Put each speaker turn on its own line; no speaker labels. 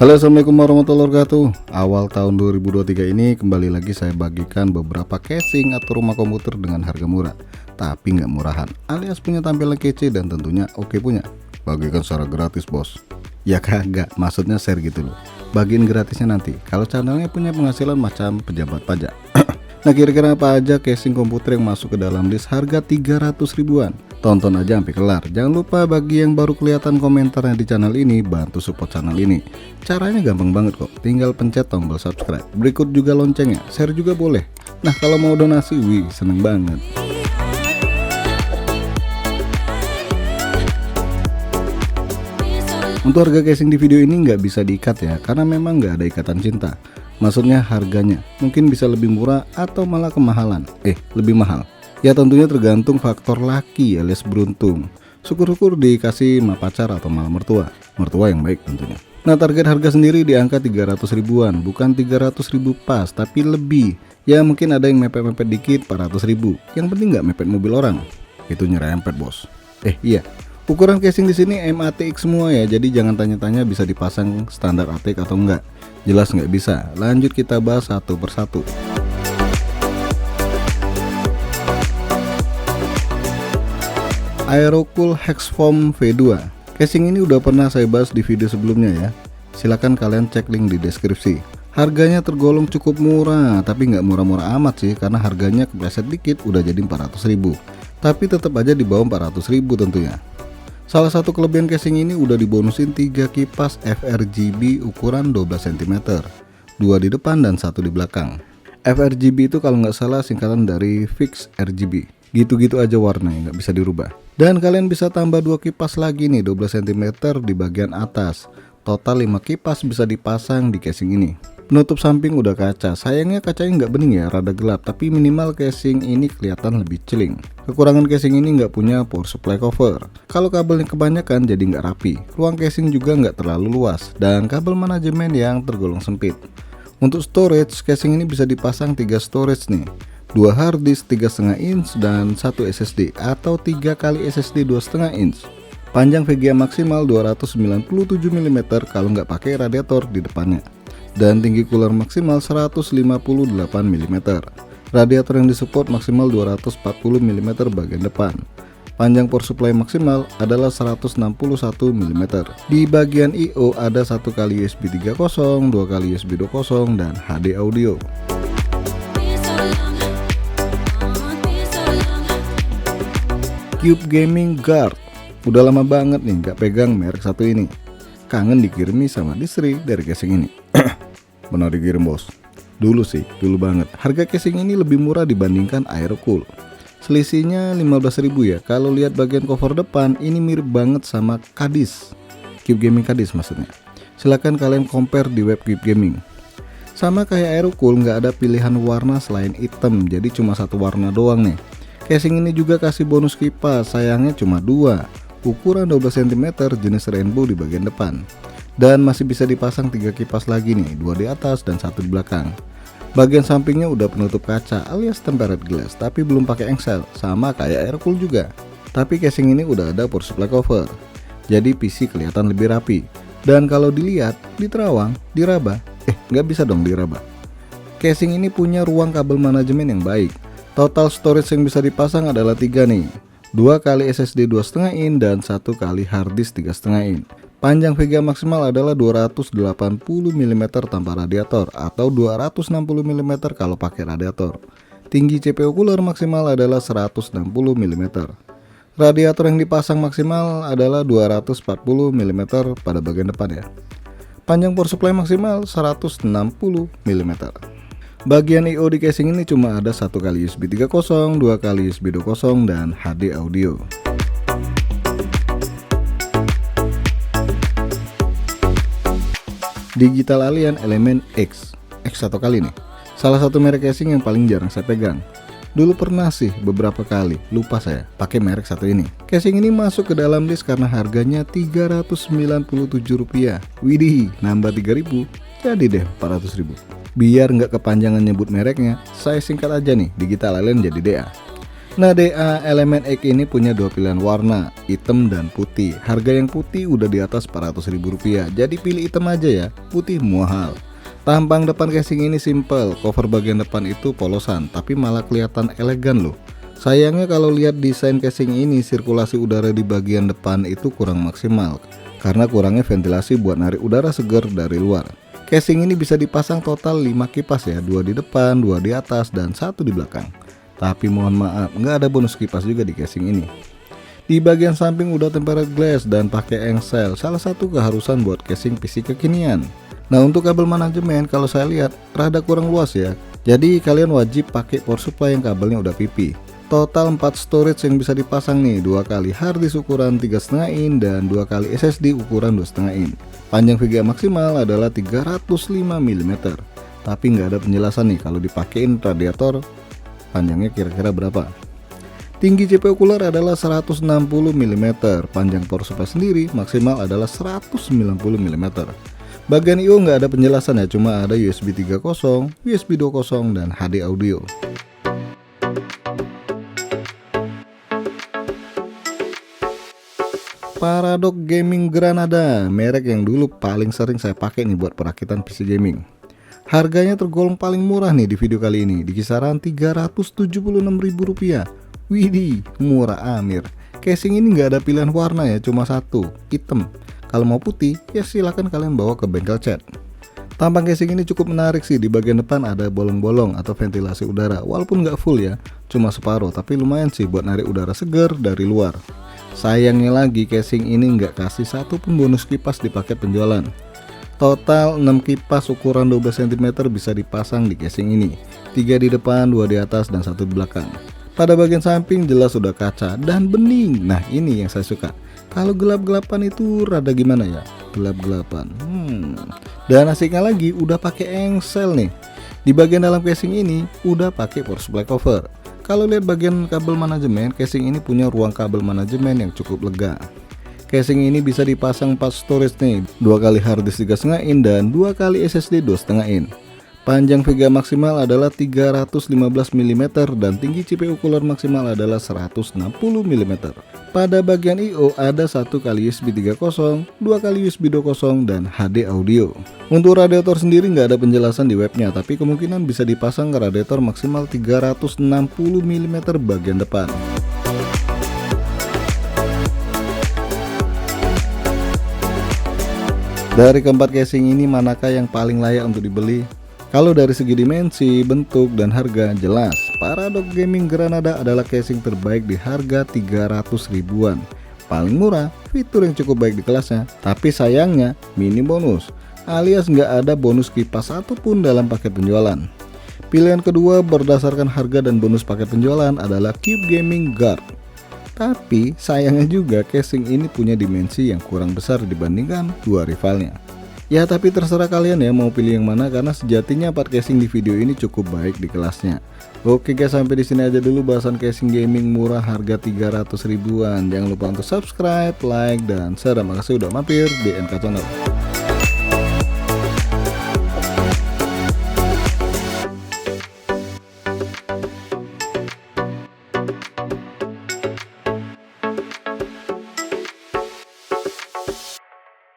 Halo, assalamualaikum warahmatullahi wabarakatuh. Awal tahun 2023 ini kembali lagi saya bagikan beberapa casing atau rumah komputer dengan harga murah, tapi nggak murahan, alias punya tampilan kece dan tentunya oke punya. Bagikan secara gratis bos. Ya kagak, maksudnya share gitu loh. Bagiin gratisnya nanti kalau channelnya punya penghasilan macam pejabat pajak. Nah, kira-kira apa aja casing komputer yang masuk ke dalam list harga 300 ribuan? Tonton aja sampai kelar. Jangan lupa bagi yang baru kelihatan komentarnya di channel ini, bantu support channel ini. Caranya gampang banget kok, tinggal pencet tombol subscribe. Berikut juga loncengnya, share juga boleh. Nah, kalau mau donasi, wih seneng banget. Untuk harga casing di video ini nggak bisa diikat ya, karena memang nggak ada ikatan cinta. Maksudnya harganya mungkin bisa lebih murah atau malah kemahalan. Lebih mahal. Ya tentunya tergantung faktor laki alias beruntung. Syukur-syukur dikasih sama pacar atau malah mertua. Mertua yang baik tentunya. Nah, target harga sendiri di angka 300 ribuan, bukan 300 ribu pas, tapi lebih. Ya mungkin ada yang mepet-mepet dikit 400 ribu. Yang penting nggak mepet mobil orang. Itu nyerempet bos. Iya. Ukuran casing di sini MATX semua ya, jadi jangan tanya-tanya bisa dipasang standar ATX atau enggak. Jelas nggak bisa. Lanjut kita bahas satu persatu. Aerocool Hexfoam V2. Casing ini udah pernah saya bahas di video sebelumnya ya. Silahkan kalian cek link di deskripsi. Harganya tergolong cukup murah, tapi nggak murah-murah amat sih, karena harganya kepleset dikit udah jadi 400 ribu. Tapi tetap aja di bawah 400 ribu tentunya. Salah satu kelebihan casing ini udah dibonusin 3 kipas FRGB ukuran 12 cm, 2 di depan dan 1 di belakang. FRGB itu kalau nggak salah singkatan dari Fix RGB. Gitu-gitu aja warnanya, nggak bisa dirubah. Dan kalian bisa tambah 2 kipas lagi nih, 12 cm di bagian atas. Total 5 kipas bisa dipasang di casing ini. Penutup samping udah kaca, sayangnya kacanya nggak bening ya, rada gelap, tapi minimal casing ini kelihatan lebih celing. Kekurangan casing ini nggak punya power supply cover. Kalau kabelnya kebanyakan jadi nggak rapi. Ruang casing juga nggak terlalu luas, dan kabel manajemen yang tergolong sempit. Untuk storage, casing ini bisa dipasang 3 storage nih, 2 hard disk 3,5 inch dan 1 SSD atau 3 kali SSD 2,5 inch. Panjang VGA maksimal 297 mm kalau nggak pakai radiator di depannya. Dan tinggi cooler maksimal 158 mm. Radiator yang disupport maksimal 240 mm bagian depan. Panjang power supply maksimal adalah 161 mm. Di bagian I/O ada 1 kali USB 3.0, 2 kali USB 2.0 dan HD audio. Cube Gaming Guard. Udah lama banget nih gak pegang merek satu ini. Kangen dikirimi sama istri dari casing ini. Benar dikirim bos. Dulu banget. Harga casing ini lebih murah dibandingkan Aerocool. Selisihnya 15 ribu ya. Kalau lihat bagian cover depan ini mirip banget sama Kadis. Cube Gaming Kadis maksudnya. Silahkan kalian compare di web Cube Gaming. Sama kayak Aerocool, nggak ada pilihan warna selain hitam, jadi cuma satu warna doang nih. Casing ini juga kasih bonus kipas, sayangnya cuma 2. Ukuran 12 cm jenis rainbow di bagian depan. Dan masih bisa dipasang 3 kipas lagi nih, 2 di atas dan 1 di belakang. Bagian sampingnya udah penutup kaca alias tempered glass, tapi belum pakai engsel, sama kayak Aerocool juga. Tapi casing ini udah ada power supply cover, jadi PC kelihatan lebih rapi. Dan kalau dilihat, di terawang, diraba, nggak bisa dong diraba. Casing ini punya ruang kabel manajemen yang baik. Total storage yang bisa dipasang adalah 3 nih, 2 kali SSD 2,5 in dan 1 kali hard disk 3,5 in. Panjang VGA maksimal adalah 280 mm tanpa radiator atau 260 mm kalau pakai radiator. Tinggi CPU cooler maksimal adalah 160 mm. Radiator yang dipasang maksimal adalah 240 mm pada bagian depan ya. Panjang power supply maksimal 160 mm. Bagian I/O di casing ini cuma ada 1 kali USB 3.0, 2 kali USB 2.0 dan HD audio. Digital Alien Element X 1 kali nih. Salah satu merek casing yang paling jarang saya pegang. Dulu pernah sih beberapa kali, lupa saya, pakai merek satu ini. Casing ini masuk ke dalam list karena harganya Rp397. Widih, nambah 3.000, jadi deh 400.000. Biar nggak kepanjangan nyebut mereknya, saya singkat aja nih, Digital Alien jadi DA. Nah, DA Element X ini punya dua pilihan warna, hitam dan putih. Harga yang putih udah di atas Rp400.000, jadi pilih hitam aja ya, putih mahal. Tampang depan casing ini simple, cover bagian depan itu polosan, tapi malah kelihatan elegan loh. Sayangnya kalau lihat desain casing ini, sirkulasi udara di bagian depan itu kurang maksimal, karena kurangnya ventilasi buat narik udara segar dari luar. Casing ini bisa dipasang total 5 kipas ya, 2 di depan, 2 di atas, dan 1 di belakang. Tapi mohon maaf, nggak ada bonus kipas juga di casing ini. Di bagian samping udah tempered glass dan pakai engsel, salah satu keharusan buat casing PC kekinian. Nah, untuk kabel manajemen kalau saya lihat rada kurang luas ya, jadi kalian wajib pakai power supply yang kabelnya udah pipi. Total 4 storage yang bisa dipasang nih, 2 kali hard disk ukuran 3,5 in dan 2 kali SSD ukuran 2,5 in. Panjang VGA maksimal adalah 305 mm. Tapi nggak ada penjelasan nih kalau dipakein radiator panjangnya kira-kira berapa. Tinggi CPU cooler adalah 160 mm, panjang power supply sendiri maksimal adalah 190 mm. Bagian I/O nggak ada penjelasan ya, cuma ada USB 3.0, USB 2.0 dan HD audio. Paradox Gaming Granada, merek yang dulu paling sering saya pakai nih buat perakitan PC gaming. Harganya tergolong paling murah nih di video kali ini, di kisaran Rp376.000. Widih, murah amir. Casing ini nggak ada pilihan warna ya, cuma satu, hitam. Kalau mau putih, ya silahkan kalian bawa ke bengkel cat. Tampang casing ini cukup menarik sih, di bagian depan ada bolong-bolong atau ventilasi udara, walaupun nggak full ya, cuma separuh, tapi lumayan sih buat narik udara segar dari luar. Sayangnya lagi, casing ini nggak kasih satupun bonus kipas di paket penjualan. Total 6 kipas ukuran 12 cm bisa dipasang di casing ini, 3 di depan, 2 di atas, dan 1 di belakang. Pada bagian samping jelas sudah kaca dan bening. Nah, ini yang saya suka. Kalau gelap-gelapan itu rada gimana ya, gelap-gelapan. Dan asiknya lagi udah pakai engsel nih. Di bagian dalam casing ini udah pakai power supply cover. Kalau lihat bagian kabel manajemen, casing ini punya ruang kabel manajemen yang cukup lega. Casing ini bisa dipasang 4 storage nih, 2 kali hard disk 3,5 in dan 2 kali SSD 2,5 in. Panjang VGA maksimal adalah 315 mm dan tinggi CPU cooler maksimal adalah 160 mm. Pada bagian I/O ada 1 kali USB 3.0, 2 kali USB 2.0 dan HD audio. Untuk radiator sendiri nggak ada penjelasan di webnya, tapi kemungkinan bisa dipasang ke radiator maksimal 360 mm bagian depan. Dari keempat casing ini, manakah yang paling layak untuk dibeli? Kalau dari segi dimensi, bentuk, dan harga, jelas Paradox Gaming Granada adalah casing terbaik di harga 300 ribuan. Paling murah, fitur yang cukup baik di kelasnya, tapi sayangnya minim bonus, alias nggak ada bonus kipas satupun dalam paket penjualan. Pilihan kedua berdasarkan harga dan bonus paket penjualan adalah Cube Gaming Guard. Tapi sayangnya juga casing ini punya dimensi yang kurang besar dibandingkan dua rivalnya. Ya, tapi terserah kalian ya mau pilih yang mana, karena sejatinya part casing di video ini cukup baik di kelasnya. Oke guys, sampai di sini aja dulu bahasan casing gaming murah harga 300 ribuan. Jangan lupa untuk subscribe, like, dan share. Makasih udah mampir di NK Channel.